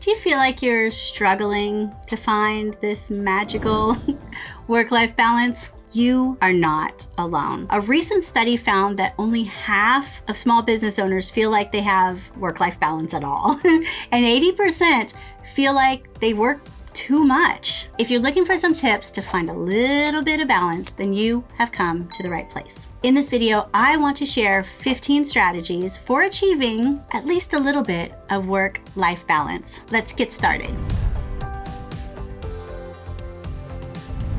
Do you feel like you're struggling to find this magical work-life balance? You are not alone. A recent study found that only half of small business owners feel like they have work-life balance at all. And 80% feel like they work too much. If you're looking for some tips to find a little bit of balance, then you have come to the right place. In this video, I want to share 15 strategies for achieving at least a little bit of work-life balance. Let's get started.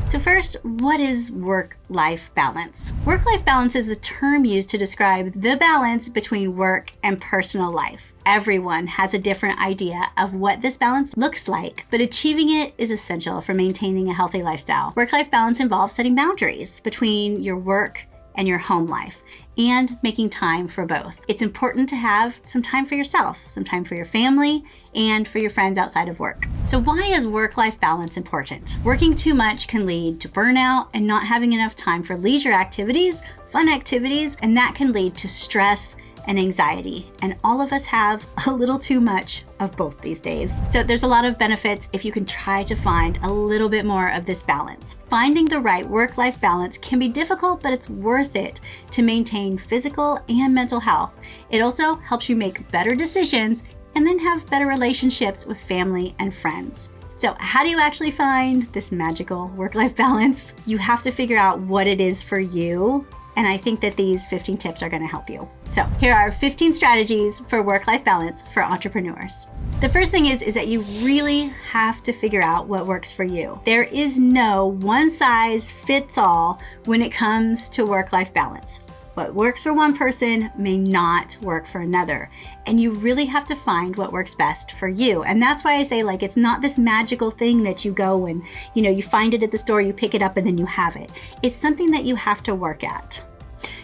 So first, what is work-life balance? Work-life balance is the term used to describe the balance between work and personal life. Everyone has a different idea of what this balance looks like, but achieving it is essential for maintaining a healthy lifestyle. Work-life balance involves setting boundaries between your work and your home life, and making time for both. It's important to have some time for yourself, some time for your family, and for your friends outside of work. So why is work-life balance important? Working too much can lead to burnout and not having enough time for leisure activities, fun activities, and that can lead to stress and anxiety. And all of us have a little too much of both these days. So there's a lot of benefits if you can try to find a little bit more of this balance. Finding the right work-life balance can be difficult, but it's worth it to maintain physical and mental health. It also helps you make better decisions and then have better relationships with family and friends. So how do you actually find this magical work-life balance? You have to figure out what it is for you. And I think that these 15 tips are going to help you. So here are 15 strategies for work-life balance for entrepreneurs. The first thing is that you really have to figure out what works for you. There is no one size fits all when it comes to work-life balance. What works for one person may not work for another. And you really have to find what works best for you. And that's why I say, like, it's not this magical thing that you go and, you find it at the store, you pick it up and then you have it. It's something that you have to work at.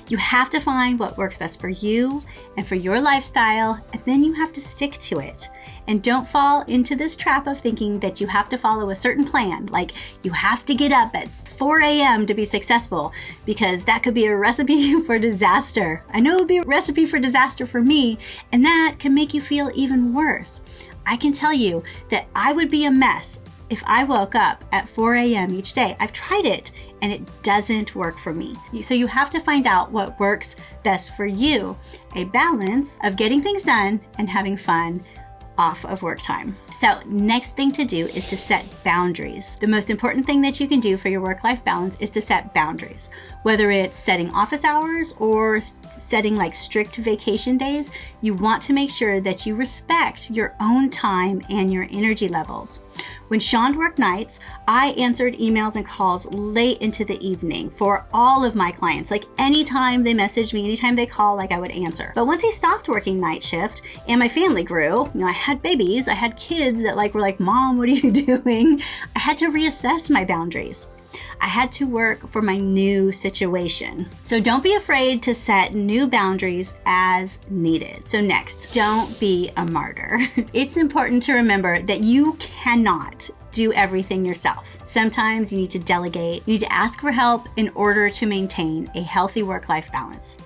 You have to find what works best for you and for your lifestyle, and then you have to stick to it. And don't fall into this trap of thinking that you have to follow a certain plan, like you have to get up at 4 a.m. to be successful, because that could be a recipe for disaster. I know it would be a recipe for disaster for me, and that can make you feel even worse. I can tell you that I would be a mess if I woke up at 4 a.m. each day. I've tried it and it doesn't work for me. So you have to find out what works best for you. A balance of getting things done and having fun off of work time. So next thing to do is to set boundaries. The most important thing that you can do for your work-life balance is to set boundaries. Whether it's setting office hours or setting like strict vacation days, you want to make sure that you respect your own time and your energy levels. When Sean worked nights, I answered emails and calls late into the evening for all of my clients. Like anytime they messaged me, anytime they call, like I would answer. But once he stopped working night shift and my family grew, I had babies, I had kids that were like, Mom, what are you doing? I had to reassess my boundaries. I had to work for my new situation. So don't be afraid to set new boundaries as needed. So next, don't be a martyr. It's important to remember that you cannot do everything yourself. Sometimes you need to delegate, you need to ask for help in order to maintain a healthy work-life balance.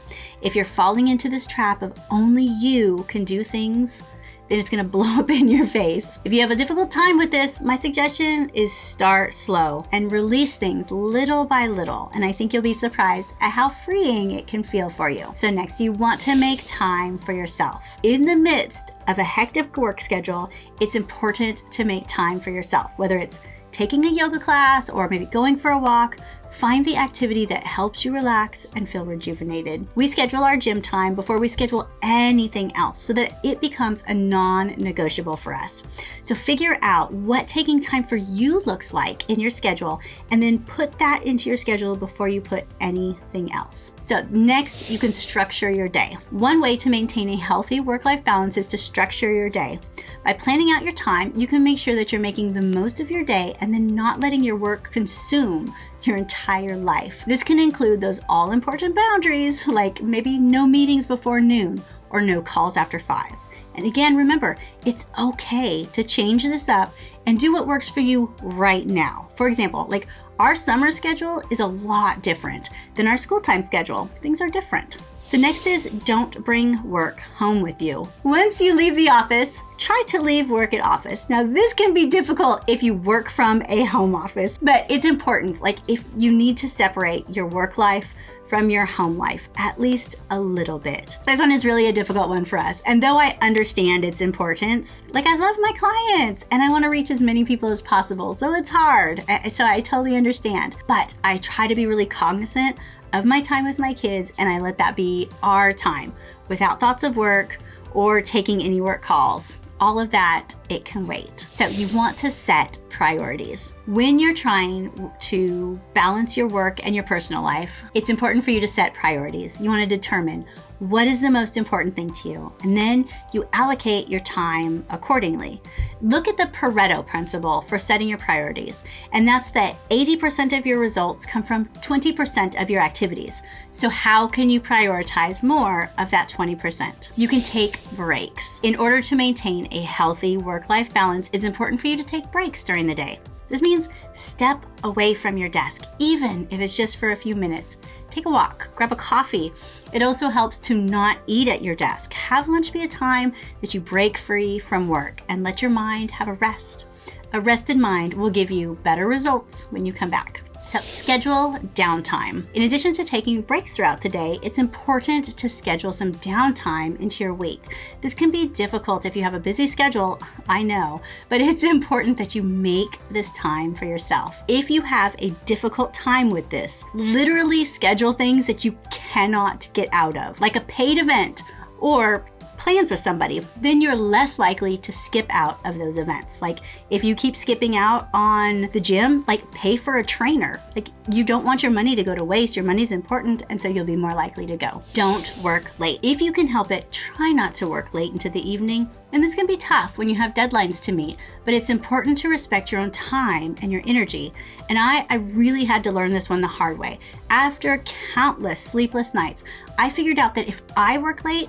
If you're falling into this trap of only you can do things, then it's going to blow up in your face. If you have a difficult time with this, my suggestion is start slow and release things little by little. And I think you'll be surprised at how freeing it can feel for you. So next, you want to make time for yourself. In the midst of a hectic work schedule, it's important to make time for yourself, whether it's taking a yoga class or maybe going for a walk. Find the activity that helps you relax and feel rejuvenated. We schedule our gym time before we schedule anything else so that it becomes a non-negotiable for us. So figure out what taking time for you looks like in your schedule and then put that into your schedule before you put anything else. So next, you can structure your day. One way to maintain a healthy work-life balance is to structure your day. By planning out your time, you can make sure that you're making the most of your day and then not letting your work consume your entire life. This can include those all-important boundaries, like maybe no meetings before noon or no calls after 5. And again, remember, it's okay to change this up and do what works for you right now. For example, like our summer schedule is a lot different than our school time schedule. Things are different. So next is don't bring work home with you. Once you leave the office, try to leave work at office. Now this can be difficult if you work from a home office, but it's important. Like if you need to separate your work life from your home life, at least a little bit. This one is really a difficult one for us. And though I understand its importance, like I love my clients and I want to reach as many people as possible. So it's hard. So I totally understand. But I try to be really cognizant of my time with my kids, and I let that be our time without thoughts of work or taking any work calls. All of that, it can wait. So you want to set priorities. When you're trying to balance your work and your personal life, it's important for you to set priorities. You want to determine what is the most important thing to you, and then you allocate your time accordingly. Look at the Pareto principle for setting your priorities, and that's that 80% of your results come from 20% of your activities. So how can you prioritize more of that 20%? You can take breaks. In order to maintain a healthy work-life balance, it's important for you to take breaks during the day. This means step away from your desk, even if it's just for a few minutes. Take a walk, grab a coffee. It also helps to not eat at your desk. Have lunch be a time that you break free from work and let your mind have a rest. A rested mind will give you better results when you come back. So schedule downtime. In addition to taking breaks throughout the day, it's important to schedule some downtime into your week. This can be difficult if you have a busy schedule, I know, but it's important that you make this time for yourself. If you have a difficult time with this, literally schedule things that you cannot get out of, like a paid event or plans with somebody, then you're less likely to skip out of those events. Like if you keep skipping out on the gym, like pay for a trainer. Like you don't want your money to go to waste. Your money's important, and so you'll be more likely to go. Don't work late. If you can help it, try not to work late into the evening. And this can be tough when you have deadlines to meet, but it's important to respect your own time and your energy. And I really had to learn this one the hard way. After countless sleepless nights, I figured out that if I work late,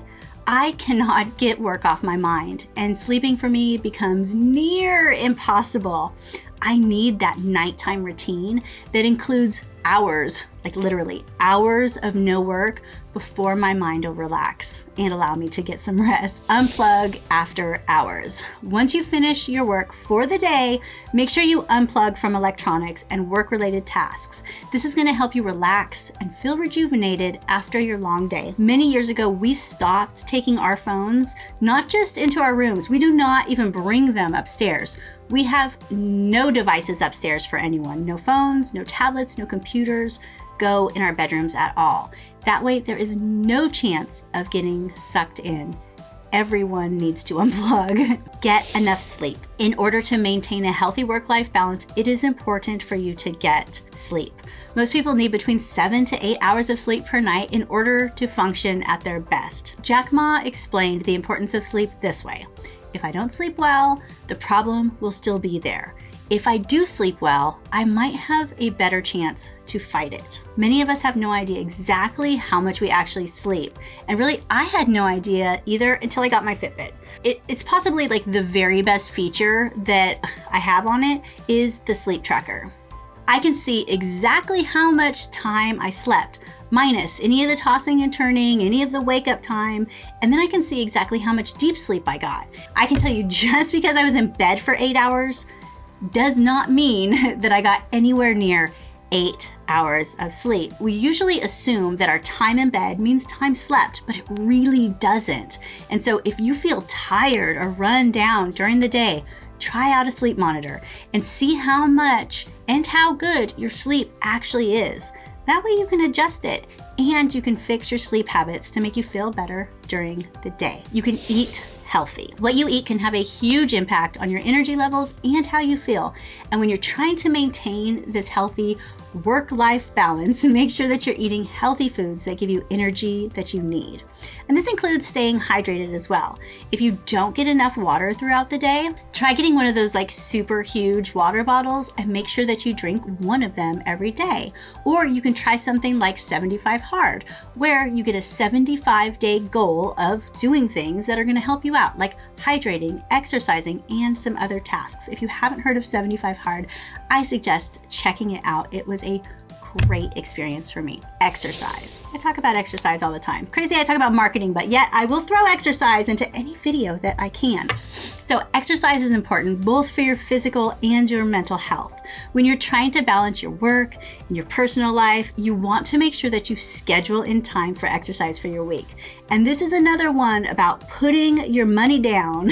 I cannot get work off my mind, and sleeping for me becomes near impossible. I need that nighttime routine that includes hours, like literally hours of no work before my mind will relax and allow me to get some rest. Unplug after hours. Once you finish your work for the day, make sure you unplug from electronics and work-related tasks. This is going to help you relax and feel rejuvenated after your long day. Many years ago, we stopped taking our phones, not just into our rooms. We do not even bring them upstairs. We have no devices upstairs for anyone. No phones, no tablets, no computers go in our bedrooms at all. That way, there is no chance of getting sucked in. Everyone needs to unplug. Get enough sleep. In order to maintain a healthy work-life balance, it is important for you to get sleep. Most people need between 7 to 8 hours of sleep per night in order to function at their best. Jack Ma explained the importance of sleep this way. If I don't sleep well, the problem will still be there. If I do sleep well, I might have a better chance to fight it. Many of us have no idea exactly how much we actually sleep. And really, I had no idea either until I got my Fitbit. It's possibly like the very best feature that I have on it is the sleep tracker. I can see exactly how much time I slept, minus any of the tossing and turning, any of the wake up time, and then I can see exactly how much deep sleep I got. I can tell you just because I was in bed for 8 hours does not mean that I got anywhere near 8 hours of sleep. We usually assume that our time in bed means time slept, but it really doesn't. And so if you feel tired or run down during the day, try out a sleep monitor and see how much and how good your sleep actually is. That way you can adjust it and you can fix your sleep habits to make you feel better during the day. You can eat healthy. What you eat can have a huge impact on your energy levels and how you feel. And when you're trying to maintain this healthy work-life balance, make sure that you're eating healthy foods that give you energy that you need. And this includes staying hydrated as well. If you don't get enough water throughout the day, try getting one of those like super huge water bottles and make sure that you drink one of them every day. Or you can try something like 75 Hard, where you get a 75-day goal of doing things that are going to help you out, like hydrating, exercising, and some other tasks. If you haven't heard of 75 Hard, I suggest checking it out. It was a great experience for me. Exercise. I talk about exercise all the time. Crazy I talk about marketing, but yet I will throw exercise into any video that I can. So exercise is important both for your physical and your mental health. When you're trying to balance your work and your personal life, you want to make sure that you schedule in time for exercise for your week. And this is another one about putting your money down.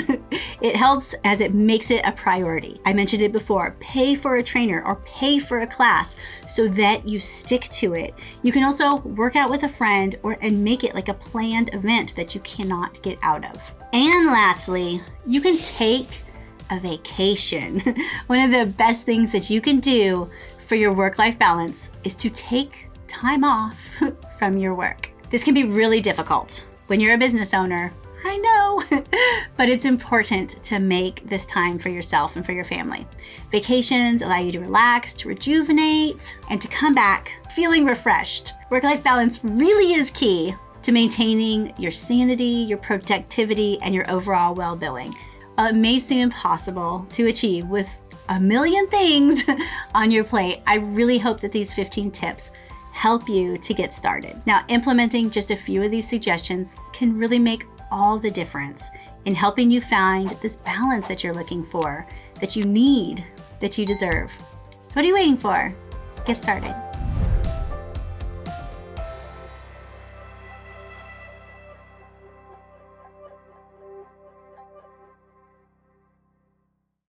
It helps as it makes it a priority. I mentioned it before, pay for a trainer or pay for a class so that you stick to it. You can also work out with a friend and make it like a planned event that you cannot get out of. And lastly, you can take a vacation. One of the best things that you can do for your work-life balance is to take time off from your work. This can be really difficult when you're a business owner. I know, but it's important to make this time for yourself and for your family. Vacations allow you to relax, to rejuvenate, and to come back feeling refreshed. Work-life balance really is key to maintaining your sanity, your productivity, and your overall well-being. It may seem impossible to achieve with a million things on your plate. I really hope that these 15 tips help you to get started. Now, implementing just a few of these suggestions can really make all the difference in helping you find this balance that you're looking for, that you need, that you deserve. So what are you waiting for? Get started.